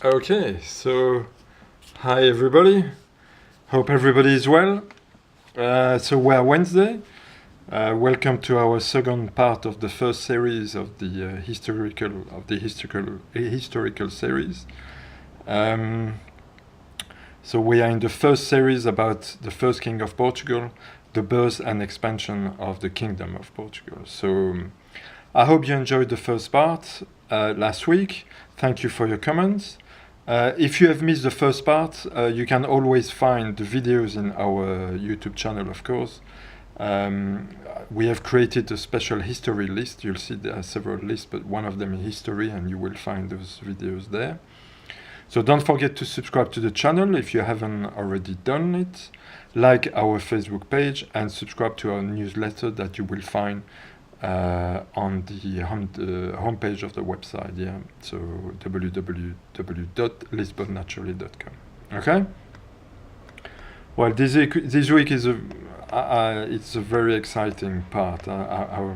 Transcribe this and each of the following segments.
Okay, so hi everybody. Hope everybody is well. So we're Wednesday. Welcome to our second part of the first series of the historical series. So we are in the first series about the first king of Portugal, the birth and expansion of the kingdom of Portugal. So I hope you enjoyed the first part last week. Thank you for your comments. If you have missed the first part, you can always find the videos in our YouTube channel, of course. We have created a special history list. You'll see there are several lists, but one of them is history, and you will find those videos there. So don't forget to subscribe to the channel if you haven't already done it. Like our Facebook page and subscribe to our newsletter that you will find on the homepage of the website, yeah. So www.lisbonnaturally.com. Okay. Well, this week is it's a very exciting part. I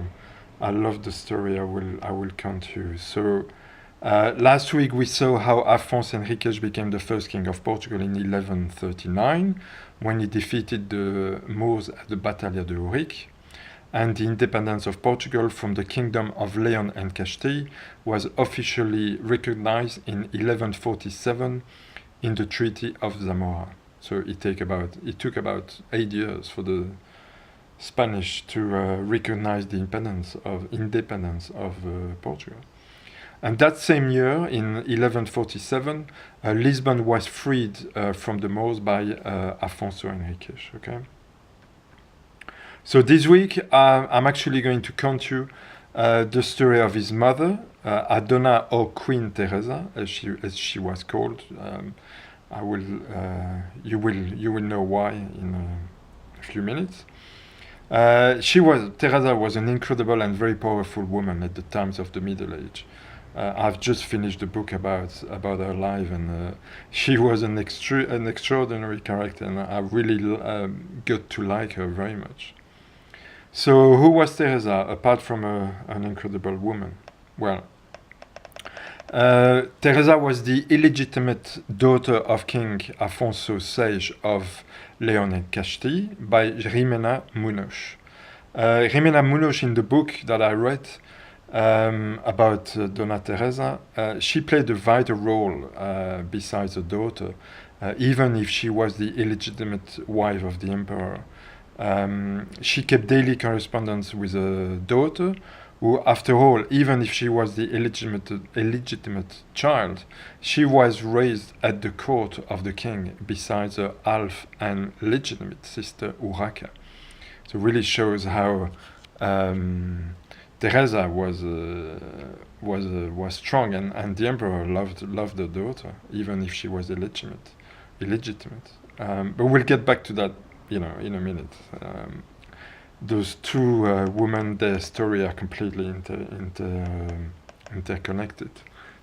love the story. I will come to. So last week we saw how Afonso Henriques became the first king of Portugal in 1139 when he defeated the Moors at the Batalha de Ourique. And the independence of Portugal from the Kingdom of Leon and Castile was officially recognized in 1147 in the Treaty of Zamora. So it took about 8 years for the Spanish to recognize the independence of Portugal. And that same year, in 1147, Lisbon was freed from the Moors by Afonso Henriques. Okay. So this week, I'm actually going to count you the story of his mother, Adonna or Queen Teresa, as she was called. You will know why in a few minutes. Teresa was an incredible and very powerful woman at the times of the Middle Age. I've just finished a book about her life, and she was an extraordinary character, and I really got to like her very much. So who was Teresa, apart from an incredible woman? Well, Teresa was the illegitimate daughter of King Afonso VI of Leon and Castile by Rainha Munoz. Rainha Munoz, in the book that I read about Donna Teresa, she played a vital role besides her daughter, even if she was the illegitimate wife of the emperor. She kept daily correspondence with her daughter, who, after all, even if she was the illegitimate child, she was raised at the court of the king, besides her half and legitimate sister Urraca. So really shows how Teresa was strong, and the emperor loved her daughter, even if she was illegitimate. But we'll get back to that, in a minute. Those two women, their story are completely interconnected.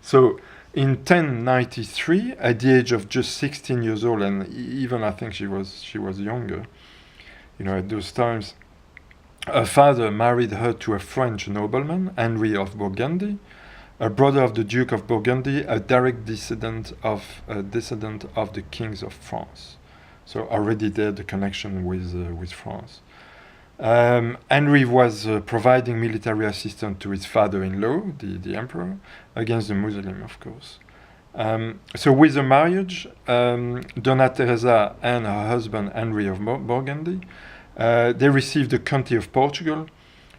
So in 1093, at the age of just 16 years old, and even I think she was younger, at those times, her father married her to a French nobleman, Henry of Burgundy, a brother of the Duke of Burgundy, a direct descendant of the kings of France. So already there, the connection with France. Henry was providing military assistance to his father-in-law, the emperor, against the Muslim, of course. So with the marriage, Donna Teresa and her husband Henry of Burgundy, they received the county of Portugal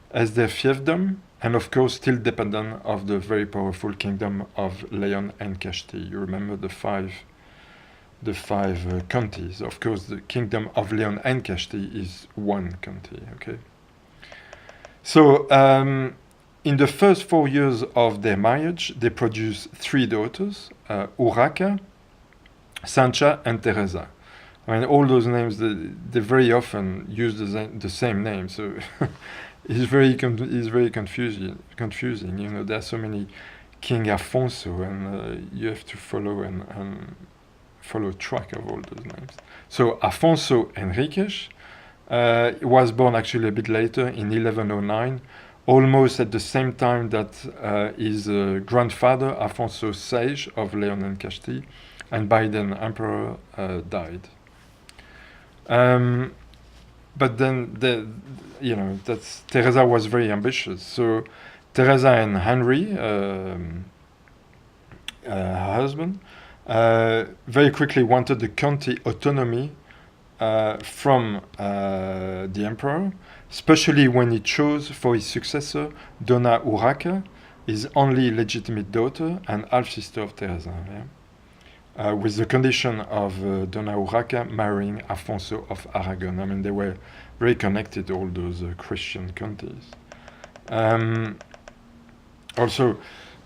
as their fiefdom, and of course still dependent of the very powerful kingdom of Leon and Castile. You remember the five counties. Of course, the kingdom of Leon and Castile is one county. Okay. So in the first 4 years of their marriage, they produced 3 daughters: Urraca, Sancha, and Teresa. I mean, all those names, they very often use the same name, so it's very confusing. There are so many King Afonso, and you have to follow track of all those names. So Afonso Henriques was born actually a bit later in 1109 almost at the same time that his grandfather, Afonso Sage of Leon and Castile, and by then Emperor, died. But then, that's Teresa was very ambitious. So Teresa and Henry, her husband, very quickly wanted the county autonomy from the emperor, especially when he chose for his successor Donna Urraca, his only legitimate daughter and half-sister of Teresa, with the condition of Donna Urraca marrying Afonso of Aragon. I mean, they were very connected, all those Christian counties. Also,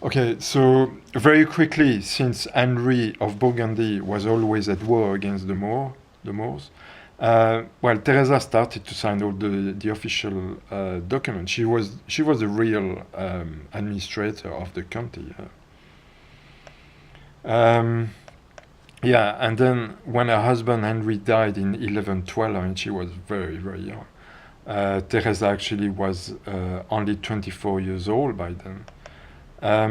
okay, so very quickly, since Henry of Burgundy was always at war against the Moors, Teresa started to sign all the official documents. She was the real administrator of the county. And then when her husband Henry died in 1112, I mean, she was very, very young. Teresa actually was only 24 years old by then. Wait a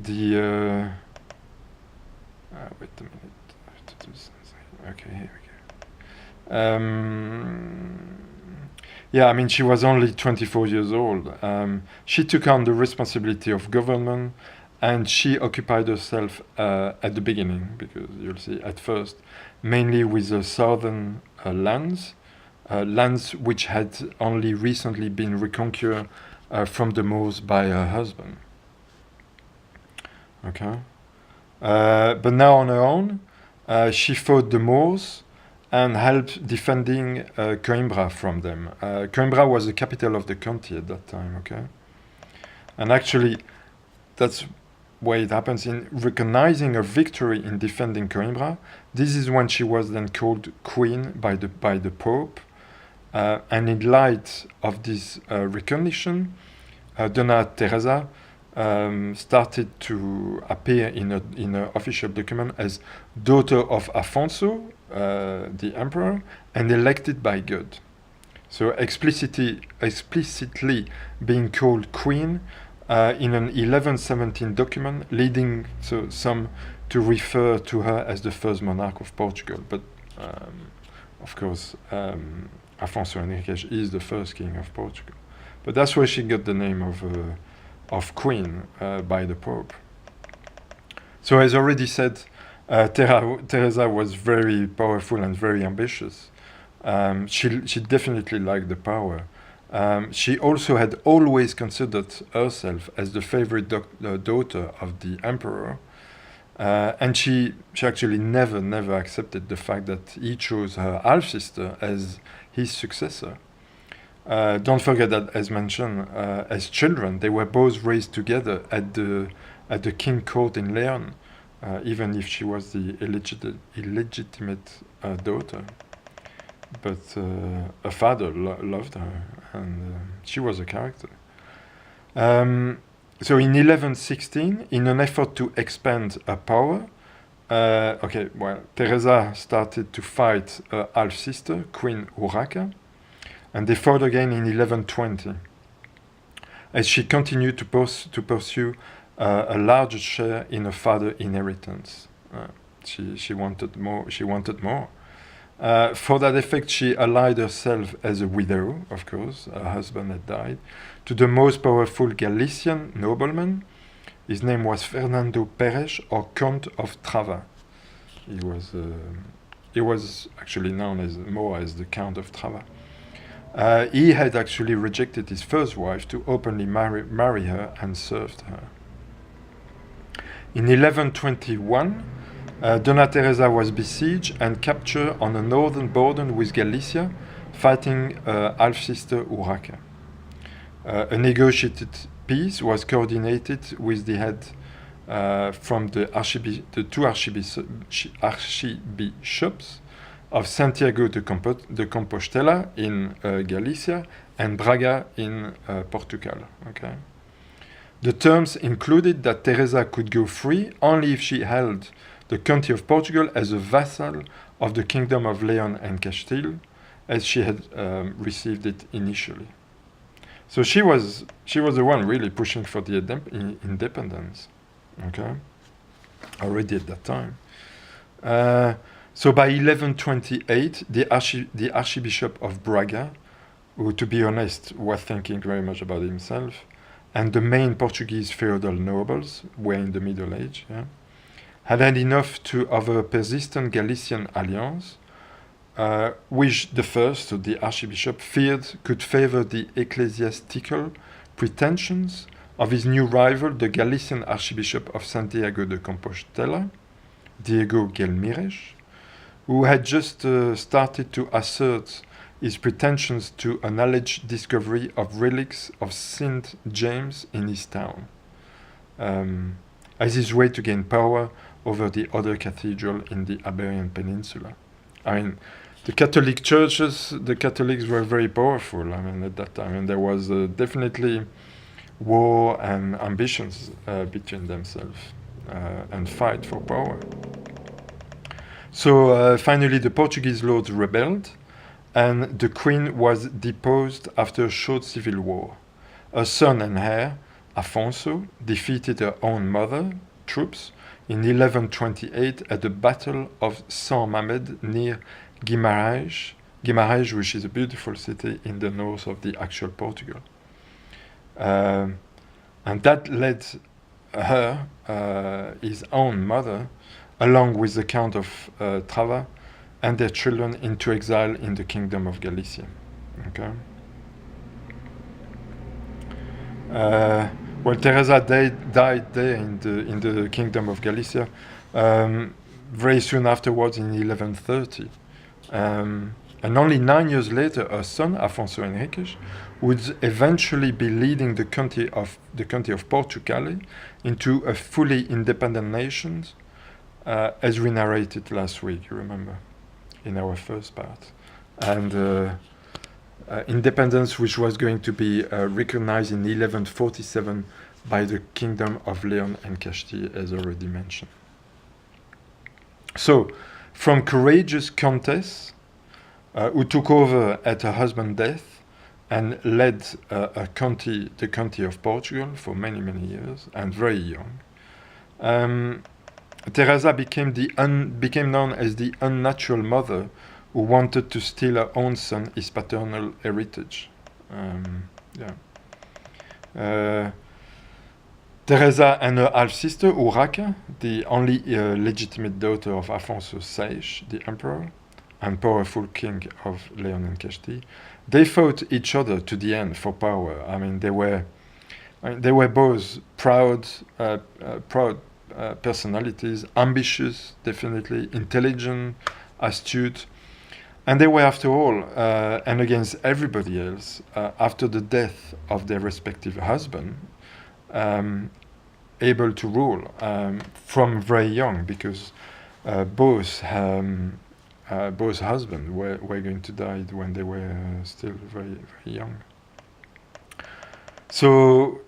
minute. I have to do something. Okay, here we go. I mean, she was only 24 years old. She took on the responsibility of government, and she occupied herself at the beginning, because you'll see at first, mainly with the southern lands which had only recently been reconquered from the Moors by her husband. Okay. But now on her own, she fought the Moors and helped defending Coimbra from them. Coimbra was the capital of the county at that time, okay? And actually, that's where it happens. In recognizing her victory in defending Coimbra, this is when she was then called queen by the Pope. And in light of this recognition, Donna Teresa started to appear in a official document as daughter of Afonso, the emperor, and elected by God. So explicitly being called queen in an 1117 document, leading some to refer to her as the first monarch of Portugal. But of course, Afonso Henriques is the first king of Portugal. But that's where she got the name of queen by the Pope. So as already said, Teresa was very powerful and very ambitious. She definitely liked the power. She also had always considered herself as the favorite daughter of the emperor. And she actually never accepted the fact that he chose her half-sister as his successor. Don't forget that, as mentioned, as children, they were both raised together at the king court in Leon, even if she was the illegitimate daughter. But her father loved her, and she was a character. So in 1116, in an effort to expand her power, Teresa started to fight her half-sister, Queen Urraca, and they fought again in 1120, as she continued to pursue a larger share in her father's inheritance. She wanted more. For that effect, she allied herself as a widow, of course, her husband had died, to the most powerful Galician nobleman. His name was Fernando Pérez, or Count of Trava. He was actually known more as the Count of Trava. He had actually rejected his first wife to openly marry her and served her. In 1121, Donna Teresa was besieged and captured on the northern border with Galicia, fighting half-sister Urraca. A negotiated peace was coordinated with the head from the two archbishops of Santiago de Compostela in Galicia and Braga in Portugal. Okay. The terms included that Teresa could go free only if she held the county of Portugal as a vassal of the kingdom of Leon and Castile, as she had received it initially. So she was the one really pushing for the independence, okay, already at that time. So by 1128, the Archbishop of Braga, who, to be honest, was thinking very much about himself, and the main Portuguese feudal nobles were in the Middle Age, yeah, had enough of a persistent Galician alliance, which the first, so the Archbishop, feared could favor the ecclesiastical pretensions of his new rival, the Galician Archbishop of Santiago de Compostela, Diego Gelmírez, who had just started to assert his pretensions to an alleged discovery of relics of St. James in his town, as his way to gain power over the other cathedral in the Iberian Peninsula. I mean, the Catholic churches, the Catholics were very powerful, I mean, at that time, and there was definitely war and ambitions between themselves and fight for power. So finally the Portuguese lords rebelled, and the queen was deposed after a short civil war. Her son and heir, Afonso, defeated her own mother troops in 1128 at the Battle of Saint Mamed near Guimarães, which is a beautiful city in the north of the actual Portugal. And that led her, his own mother, along with the Count of Trava and their children, into exile in the Kingdom of Galicia. Okay. Well, Teresa died there in the Kingdom of Galicia very soon afterwards in 1130. And only 9 years later, her son, Afonso Henriques, would eventually be leading the country of Portugal into a fully independent nation, as we narrated last week, you remember, in our first part. And independence which was going to be recognized in 1147 by the Kingdom of Leon and Castile, as already mentioned. So, from courageous countess who took over at her husband's death and led the country of Portugal for many, many years, and very young, Teresa became known as the unnatural mother who wanted to steal her own son his paternal heritage. Teresa and her half-sister, Urraca, the only legitimate daughter of Afonso VI, the emperor, and powerful king of Leon and Castile, they fought each other to the end for power. I mean, they were both proud personalities, ambitious, definitely, intelligent, astute, and they were, after all, and against everybody else, after the death of their respective husband, able to rule from very young, because both husbands were going to die when they were still very, very young. So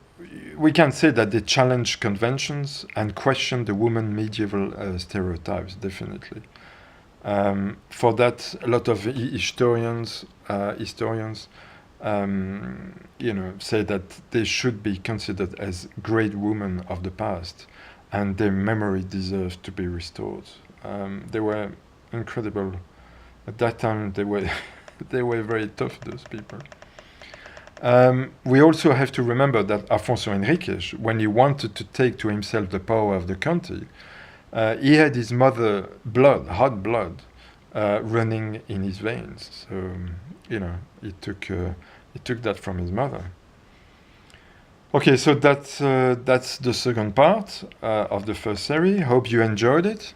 we can say that they challenged conventions and questioned the woman medieval stereotypes, definitely. For that, a lot of historians say that they should be considered as great women of the past, and their memory deserves to be restored. They were incredible. At that time, they were very tough, those people. We also have to remember that Afonso Henriques, when he wanted to take to himself the power of the country, he had his mother blood, hot blood, running in his veins. So, he took that from his mother. Okay, so that's the second part of the first series. Hope you enjoyed it.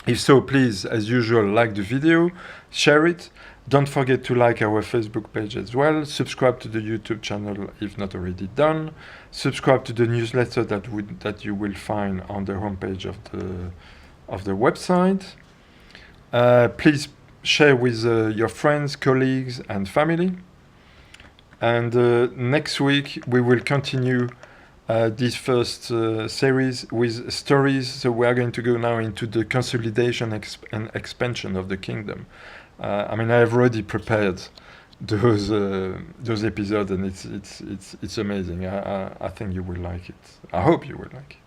If so, please, as usual, like the video, share it. Don't forget to like our Facebook page as well. Subscribe to the YouTube channel if not already done. Subscribe to the newsletter that you will find on the homepage of the website. Please share with your friends, colleagues, and family. And next week we will continue this first series with stories. So we are going to go now into the consolidation and expansion of the kingdom. I have already prepared those episodes, and it's amazing. I think you will like it. I hope you will like it.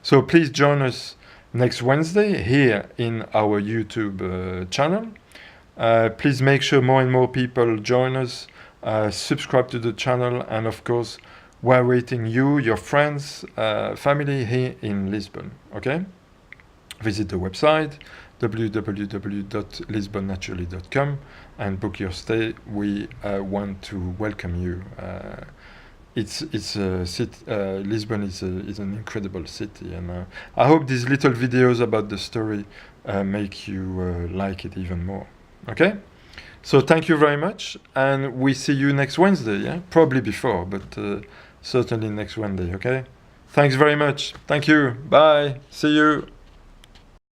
So please join us next Wednesday here in our YouTube channel. Please make sure more and more people join us, subscribe to the channel, and of course, we're waiting you, your friends, family here in Lisbon. Okay? Visit the website www.lisbonnaturally.com and book your stay. We want to welcome you. Lisbon is an incredible city, and I hope these little videos about the story make you like it even more. Okay? So thank you very much, and we see you next Wednesday. Yeah, probably before, but certainly next Wednesday. Okay? Thanks very much. Thank you. Bye. See you.